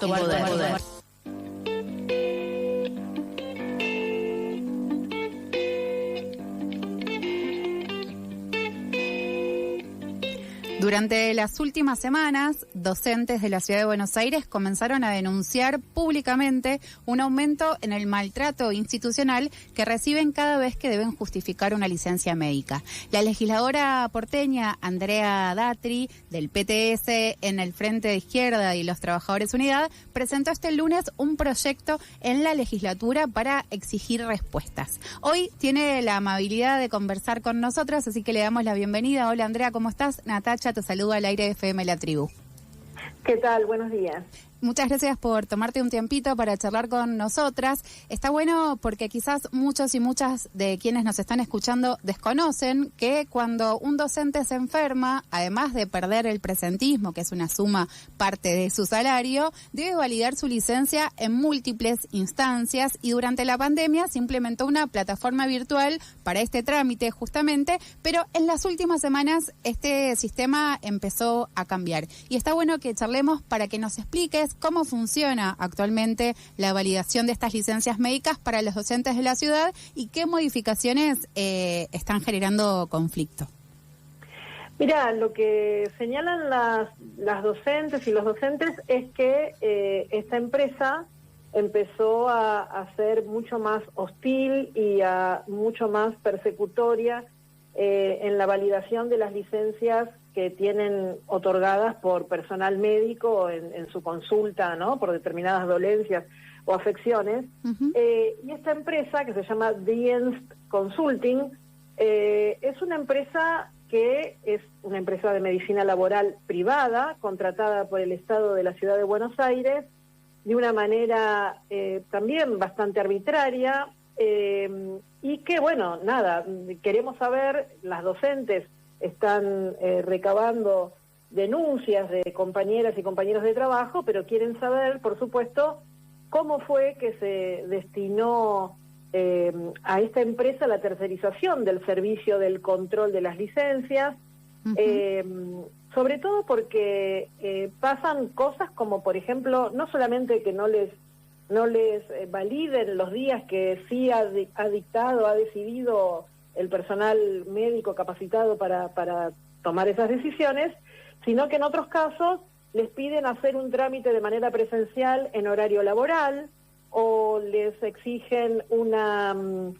Tu poder. Durante las últimas semanas, docentes de la Ciudad de Buenos Aires comenzaron a denunciar públicamente un aumento en el maltrato institucional que reciben cada vez que deben justificar una licencia médica. La legisladora porteña Andrea Datri, del PTS en el Frente de Izquierda y los Trabajadores Unidad, presentó este lunes un proyecto en la legislatura para exigir respuestas. Hoy tiene la amabilidad de conversar con nosotros, así que le damos la bienvenida. Hola Andrea, ¿cómo estás? Natacha te saluda al aire de FM La Tribu. ¿Qué tal? Buenos días. Muchas gracias por tomarte un tiempito para charlar con nosotras. Está bueno porque quizás muchos y muchas de quienes nos están escuchando desconocen que cuando un docente se enferma, además de perder el presentismo, que es una suma parte de su salario, debe validar su licencia en múltiples instancias y durante la pandemia se implementó una plataforma virtual para este trámite justamente, pero en las últimas semanas este sistema empezó a cambiar. Y está bueno que charlemos para que nos expliques cómo funciona actualmente la validación de estas licencias médicas para los docentes de la ciudad y qué modificaciones están generando conflicto. Mira, lo que señalan las docentes y los docentes es que esta empresa empezó a ser mucho más hostil y mucho más persecutoria en la validación de las licencias que tienen otorgadas por personal médico en su consulta, ¿no? Por determinadas dolencias o afecciones. Uh-huh. Y esta empresa, que se llama Dienst Consulting, es una empresa que es una empresa de medicina laboral privada, contratada por el Estado de la Ciudad de Buenos Aires, de una manera también bastante arbitraria, y que, bueno, nada, queremos saber, las docentes están recabando denuncias de compañeras y compañeros de trabajo, pero quieren saber, por supuesto, cómo fue que se destinó a esta empresa la tercerización del servicio del control de las licencias, sobre todo porque pasan cosas como, por ejemplo, no solamente que no les validen los días que sí ha decidido el personal médico capacitado para tomar esas decisiones, sino que en otros casos les piden hacer un trámite de manera presencial en horario laboral o les exigen un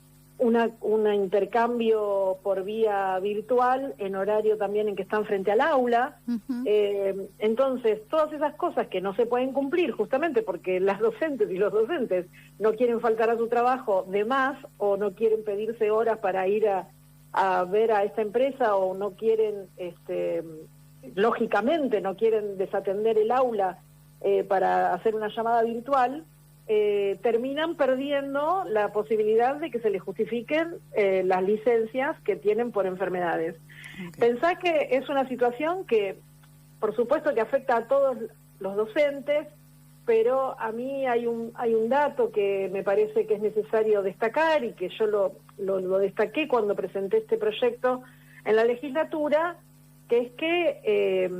intercambio por vía virtual en horario también en que están frente al aula. Uh-huh. Entonces, todas esas cosas que no se pueden cumplir justamente porque las docentes y los docentes no quieren faltar a su trabajo de más o no quieren pedirse horas para ir a ver a esta empresa o no quieren, lógicamente, no quieren desatender el aula para hacer una llamada virtual, terminan perdiendo la posibilidad de que se les justifiquen las licencias que tienen por enfermedades. Okay. Pensá que es una situación que, por supuesto, que afecta a todos los docentes, pero a mí hay un dato que me parece que es necesario destacar y que yo lo destaqué cuando presenté este proyecto en la legislatura, que es que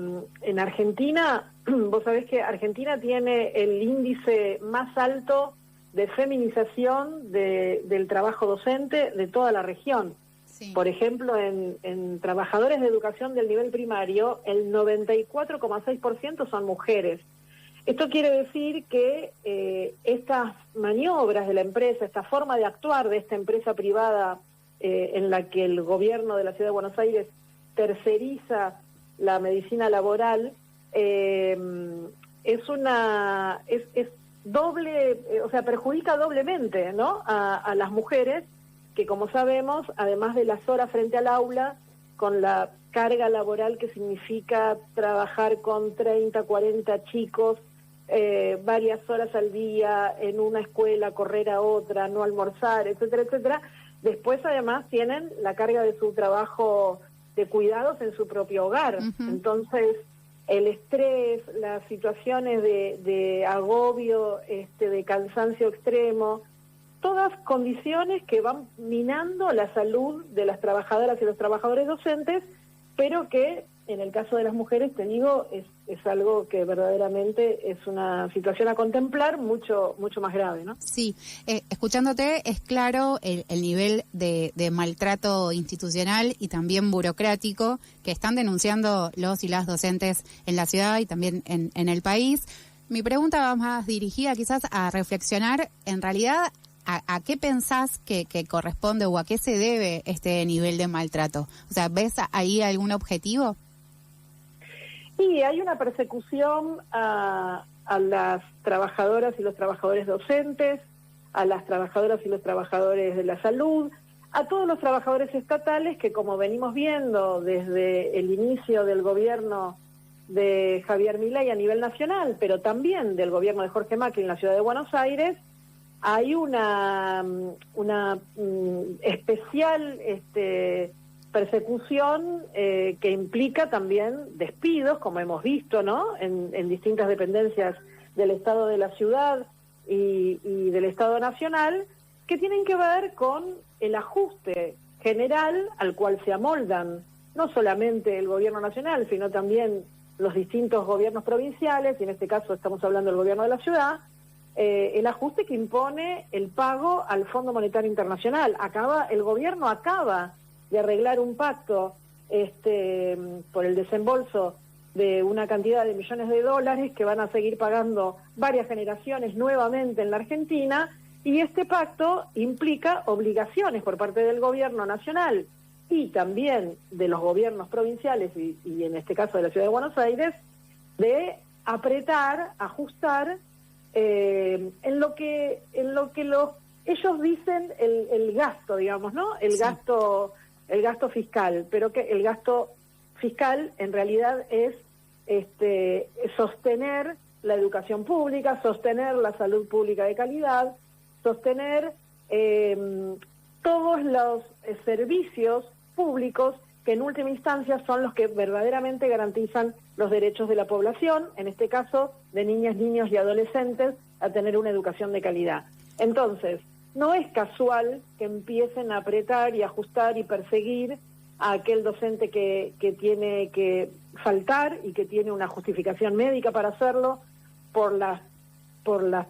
en Argentina, vos sabés que Argentina tiene el índice más alto de feminización del trabajo docente de toda la región. Sí. Por ejemplo, en trabajadores de educación del nivel primario, el 94,6% son mujeres. Esto quiere decir que estas maniobras de la empresa, esta forma de actuar de esta empresa privada en la que el gobierno de la Ciudad de Buenos Aires terceriza la medicina laboral, es doble, o sea, perjudica doblemente, ¿no? A las mujeres que, como sabemos, además de las horas frente al aula, con la carga laboral que significa trabajar con 30, 40 chicos, varias horas al día en una escuela, correr a otra, no almorzar, etcétera, etcétera. Después, además, tienen la carga de su trabajo de cuidados en su propio hogar. Uh-huh. Entonces, el estrés, las situaciones de agobio, de cansancio extremo, todas condiciones que van minando la salud de las trabajadoras y los trabajadores docentes, pero que en el caso de las mujeres, te digo, es algo que verdaderamente es una situación a contemplar mucho más grave, ¿no? Sí, escuchándote es claro el nivel de maltrato institucional y también burocrático que están denunciando los y las docentes en la ciudad y también en el país. Mi pregunta va más dirigida quizás a reflexionar en realidad a qué pensás que corresponde o a qué se debe este nivel de maltrato. O sea, ¿ves ahí algún objetivo? Sí, hay una persecución a las trabajadoras y los trabajadores docentes, a las trabajadoras y los trabajadores de la salud, a todos los trabajadores estatales que, como venimos viendo desde el inicio del gobierno de Javier Milei a nivel nacional, pero también del gobierno de Jorge Macri en la ciudad de Buenos Aires, hay una especial persecución que implica también despidos, como hemos visto, ¿no? En distintas dependencias del Estado de la ciudad y del Estado nacional, que tienen que ver con el ajuste general al cual se amoldan no solamente el gobierno nacional, sino también los distintos gobiernos provinciales, y en este caso estamos hablando del gobierno de la ciudad, el ajuste que impone el pago al Fondo Monetario Internacional. El gobierno acaba de arreglar un pacto por el desembolso de una cantidad de millones de dólares que van a seguir pagando varias generaciones nuevamente en la Argentina, y este pacto implica obligaciones por parte del gobierno nacional y también de los gobiernos provinciales y en este caso de la Ciudad de Buenos Aires, de apretar, ajustar en lo que ellos dicen el gasto, digamos, ¿no? El gasto fiscal, pero que el gasto fiscal en realidad es sostener la educación pública, sostener la salud pública de calidad, sostener todos los servicios públicos que en última instancia son los que verdaderamente garantizan los derechos de la población, en este caso de niñas, niños y adolescentes, a tener una educación de calidad. Entonces, no es casual que empiecen a apretar y ajustar y perseguir a aquel docente que tiene que faltar y que tiene una justificación médica para hacerlo por las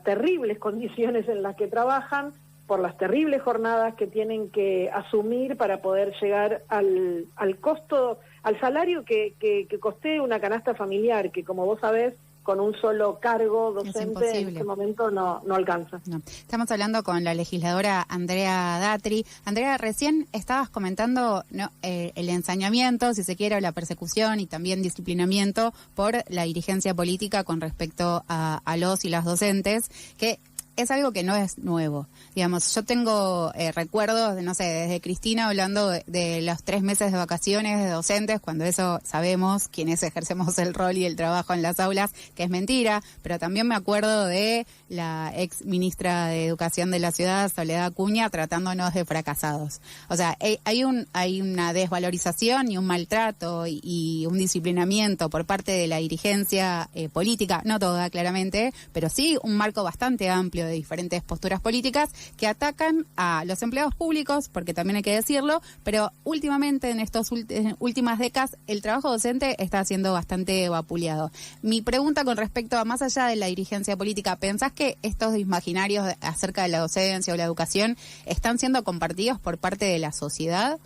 terribles condiciones en las que trabajan, por las terribles jornadas que tienen que asumir para poder llegar al costo, al salario que costee una canasta familiar, que como vos sabés, con un solo cargo docente en este momento no alcanza. No. Estamos hablando con la legisladora Andrea Datri. Andrea, recién estabas comentando el ensañamiento, si se quiere, o la persecución y también disciplinamiento por la dirigencia política con respecto a los y las docentes, que es algo que no es nuevo. Digamos, yo tengo recuerdos, no sé, desde Cristina hablando de los 3 meses de vacaciones de docentes, cuando eso sabemos, quienes ejercemos el rol y el trabajo en las aulas, que es mentira, pero también me acuerdo de la ex ministra de Educación de la ciudad, Soledad Acuña, tratándonos de fracasados. O sea, hay una desvalorización y un maltrato y un disciplinamiento por parte de la dirigencia política, no toda claramente, pero sí un marco bastante amplio de diferentes posturas políticas que atacan a los empleados públicos, porque también hay que decirlo, pero últimamente en estas últimas décadas el trabajo docente está siendo bastante vapuleado. Mi pregunta con respecto a más allá de la dirigencia política, ¿pensás que estos imaginarios acerca de la docencia o la educación están siendo compartidos por parte de la sociedad?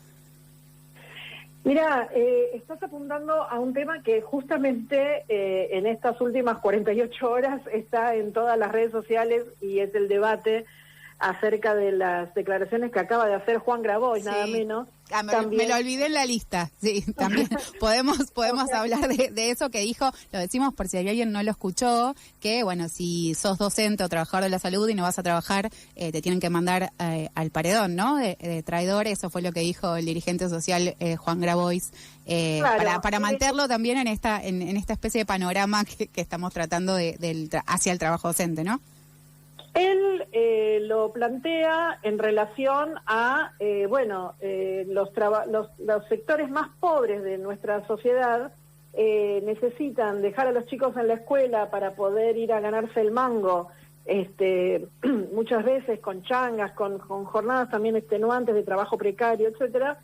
Mira, estás apuntando a un tema que justamente en estas últimas 48 horas está en todas las redes sociales y es el debate acerca de las declaraciones que acaba de hacer Juan Grabois, sí. Nada menos. Me lo olvidé en la lista, sí, también podemos hablar de eso que dijo, lo decimos por si alguien no lo escuchó, que bueno, si sos docente o trabajador de la salud y no vas a trabajar, te tienen que mandar al paredón, ¿no? De traidor, eso fue lo que dijo el dirigente social Juan Grabois, claro, para mantenerlo también en esta especie de panorama que estamos tratando hacia el trabajo docente, ¿no? Él lo plantea en relación a, los sectores más pobres de nuestra sociedad necesitan dejar a los chicos en la escuela para poder ir a ganarse el mango, muchas veces con changas, con jornadas también extenuantes de trabajo precario, etcétera,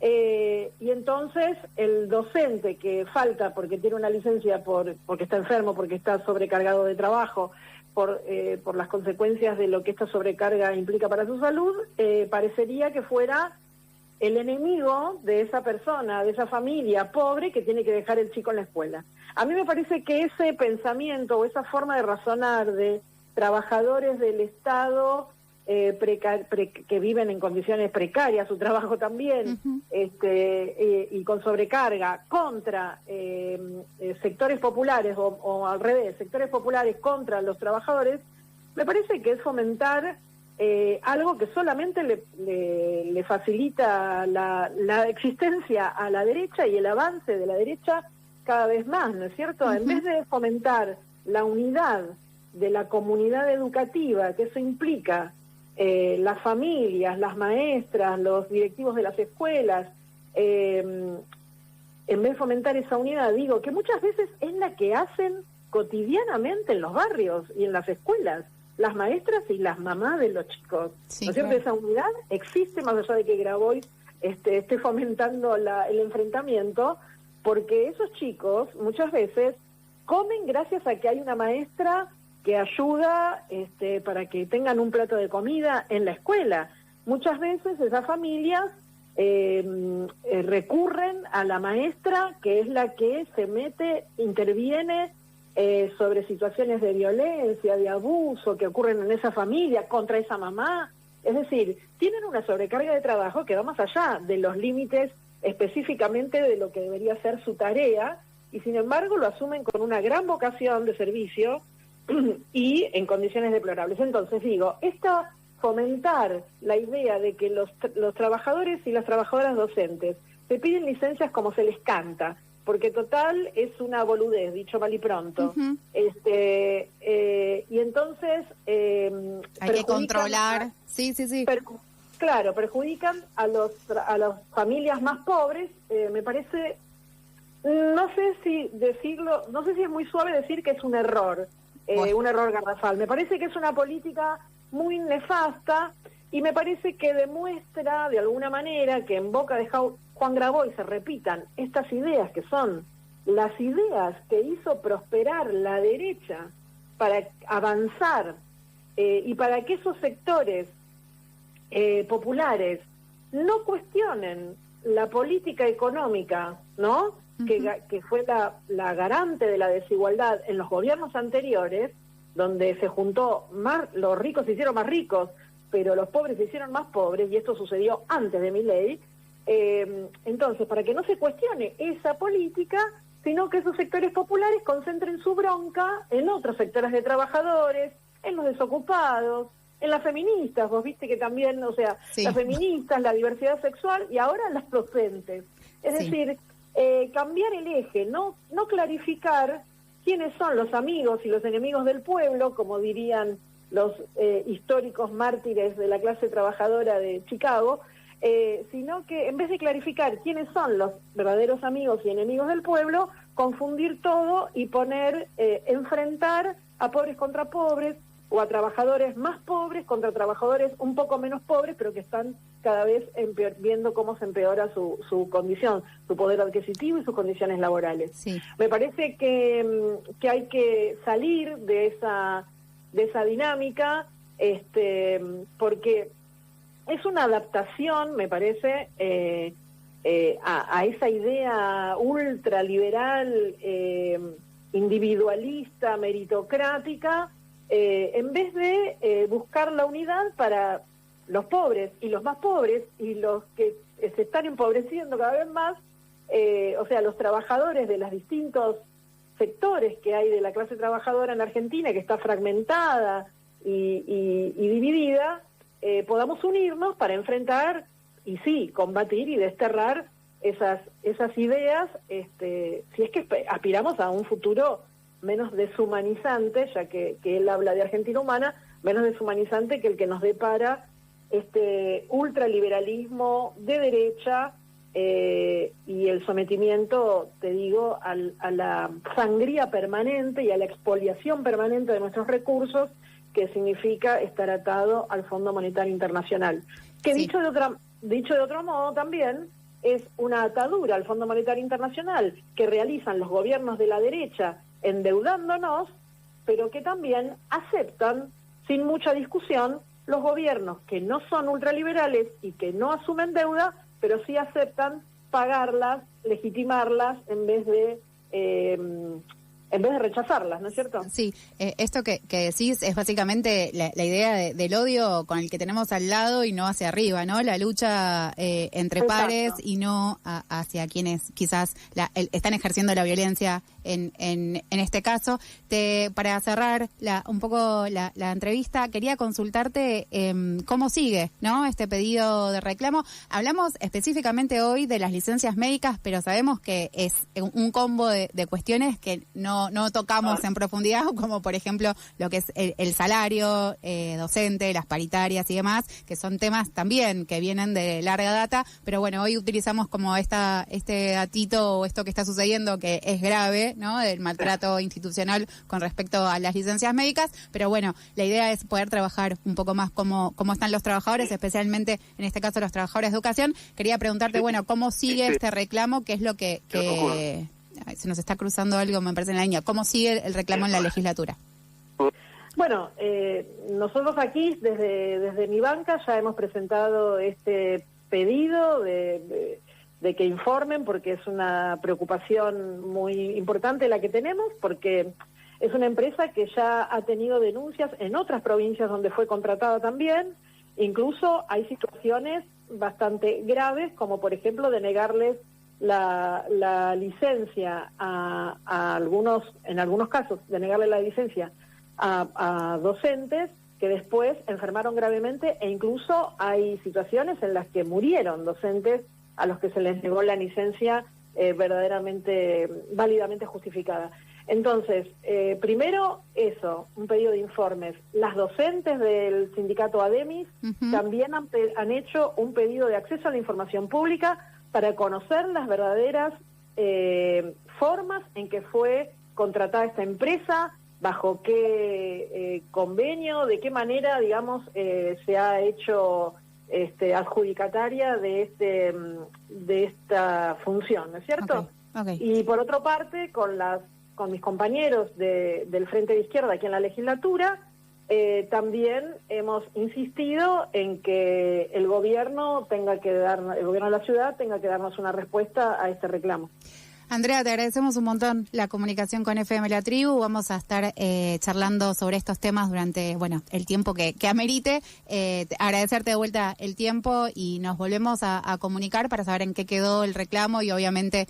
Y entonces el docente que falta porque tiene una licencia porque está enfermo, porque está sobrecargado de trabajo, por las consecuencias de lo que esta sobrecarga implica para su salud, parecería que fuera el enemigo de esa persona, de esa familia pobre que tiene que dejar el chico en la escuela. A mí me parece que ese pensamiento o esa forma de razonar de trabajadores del Estado que viven en condiciones precarias, su trabajo también, y con sobrecarga, contra sectores populares, o al revés, sectores populares contra los trabajadores, me parece que es fomentar algo que solamente le facilita la existencia a la derecha y el avance de la derecha cada vez más, ¿no es cierto? En vez de fomentar la unidad de la comunidad educativa, que eso implica las familias, las maestras, los directivos de las escuelas, en vez de fomentar esa unidad, digo, que muchas veces es la que hacen cotidianamente en los barrios y en las escuelas, las maestras y las mamás de los chicos. Sí, ¿no es cierto? Claro. Esa unidad existe más allá de que Grabois esté fomentando el enfrentamiento, porque esos chicos muchas veces comen gracias a que hay una maestra que ayuda para que tengan un plato de comida en la escuela. Muchas veces esas familias recurren a la maestra, que es la que se mete, interviene sobre situaciones de violencia, de abuso que ocurren en esa familia, contra esa mamá. Es decir, tienen una sobrecarga de trabajo que va más allá de los límites específicamente de lo que debería ser su tarea, y sin embargo lo asumen con una gran vocación de servicio y en condiciones deplorables. Entonces digo, fomentar la idea de que los trabajadores y las trabajadoras docentes se piden licencias como se les canta, porque total es una boludez, dicho mal y pronto. Y entonces hay que controlar. Sí. Claro, perjudican a las familias más pobres. Me parece, no sé si es muy suave decir que es un error. Un error garrafal. Me parece que es una política muy nefasta y me parece que demuestra de alguna manera que en boca de Juan Grabois se repitan estas ideas que son las ideas que hizo prosperar la derecha para avanzar y para que esos sectores populares no cuestionen la política económica, ¿no? Que fue la garante de la desigualdad en los gobiernos anteriores, donde se juntó los ricos se hicieron más ricos, pero los pobres se hicieron más pobres, y esto sucedió antes de Milei. Entonces, para que no se cuestione esa política, sino que esos sectores populares concentren su bronca en otros sectores de trabajadores, en los desocupados, en las feministas, vos viste que también, o sea, sí, las feministas, la diversidad sexual, y ahora las docentes. Es decir, cambiar el eje, no clarificar quiénes son los amigos y los enemigos del pueblo, como dirían los históricos mártires de la clase trabajadora de Chicago, sino que en vez de clarificar quiénes son los verdaderos amigos y enemigos del pueblo, confundir todo y enfrentar a pobres contra pobres, o a trabajadores más pobres contra trabajadores un poco menos pobres, pero que están cada vez viendo cómo se empeora su condición, su poder adquisitivo y sus condiciones laborales. Sí. Me parece que hay que salir de esa dinámica, porque es una adaptación, me parece, a esa idea ultraliberal, individualista, meritocrática, en vez de buscar la unidad para los pobres y los más pobres y los que se están empobreciendo cada vez más, o sea, los trabajadores de los distintos sectores que hay de la clase trabajadora en Argentina, que está fragmentada y dividida, podamos unirnos para enfrentar y sí, combatir y desterrar esas ideas, si es que aspiramos a un futuro menos deshumanizante, ya que él habla de Argentina humana, menos deshumanizante que el que nos depara este ultraliberalismo de derecha y el sometimiento, te digo, a la sangría permanente y a la expoliación permanente de nuestros recursos, que significa estar atado al Fondo Monetario Internacional. Que sí, dicho de otro modo también, es una atadura al Fondo Monetario Internacional que realizan los gobiernos de la derecha endeudándonos, pero que también aceptan, sin mucha discusión, los gobiernos que no son ultraliberales y que no asumen deuda, pero sí aceptan pagarlas, legitimarlas en vez de rechazarlas, ¿no es cierto? Sí, esto que decís es básicamente la idea del odio con el que tenemos al lado y no hacia arriba, ¿no? La lucha entre pares y no hacia quienes quizás están ejerciendo la violencia en este caso. Para cerrar un poco la entrevista, quería consultarte cómo sigue, ¿no? Este pedido de reclamo. Hablamos específicamente hoy de las licencias médicas, pero sabemos que es un combo de cuestiones que no tocamos en profundidad, como por ejemplo lo que es el salario docente, las paritarias y demás, que son temas también que vienen de larga data, pero bueno, hoy utilizamos como este datito o esto que está sucediendo que es grave, ¿no? Del maltrato institucional con respecto a las licencias médicas, pero bueno, la idea es poder trabajar un poco más cómo están los trabajadores, especialmente en este caso los trabajadores de educación. Quería preguntarte, bueno, ¿cómo sigue este reclamo? ¿Qué es lo que se nos está cruzando algo, me parece, en la línea? ¿Cómo sigue el reclamo en la legislatura? Bueno, nosotros aquí, desde mi banca, ya hemos presentado este pedido de que informen, porque es una preocupación muy importante la que tenemos, porque es una empresa que ya ha tenido denuncias en otras provincias donde fue contratada también. Incluso hay situaciones bastante graves, como por ejemplo de negarles la licencia en algunos casos, de negarle la licencia a docentes que después enfermaron gravemente, e incluso hay situaciones en las que murieron docentes a los que se les negó la licencia verdaderamente, válidamente justificada. Entonces, primero eso, un pedido de informes. Las docentes del sindicato ADEMIS también han hecho un pedido de acceso a la información pública para conocer las verdaderas formas en que fue contratada esta empresa, bajo qué convenio, de qué manera, digamos, se ha hecho adjudicataria de esta función, ¿no es cierto? Okay. Y por otra parte, con mis compañeros del Frente de Izquierda aquí en la legislatura, también hemos insistido en que el gobierno de la ciudad tenga que darnos una respuesta a este reclamo. Andrea, te agradecemos un montón la comunicación con FM La Tribu. Vamos a estar charlando sobre estos temas durante, el tiempo que amerite. Agradecerte de vuelta el tiempo y nos volvemos a comunicar para saber en qué quedó el reclamo y obviamente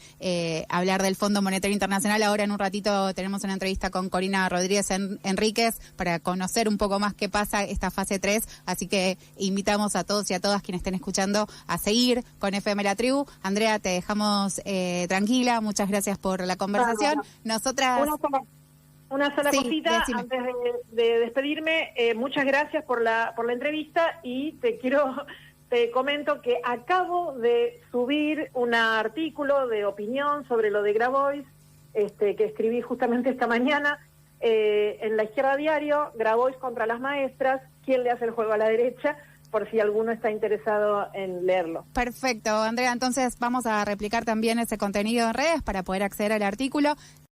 hablar del Fondo Monetario Internacional. Ahora en un ratito tenemos una entrevista con Corina Rodríguez Enríquez para conocer un poco más qué pasa esta fase 3. Así que invitamos a todos y a todas quienes estén escuchando a seguir con FM La Tribu. Andrea, te dejamos tranquila. Muchas gracias por la conversación. Bueno, Nosotras... Una sola cosita, decime. antes de despedirme. Muchas gracias por la entrevista, y te comento que acabo de subir un artículo de opinión sobre lo de Grabois, que escribí justamente esta mañana en La Izquierda Diario. Grabois contra las maestras, ¿quién le hace el juego a la derecha? Por si alguno está interesado en leerlo. Perfecto, Andrea. Entonces vamos a replicar también ese contenido en redes para poder acceder al artículo.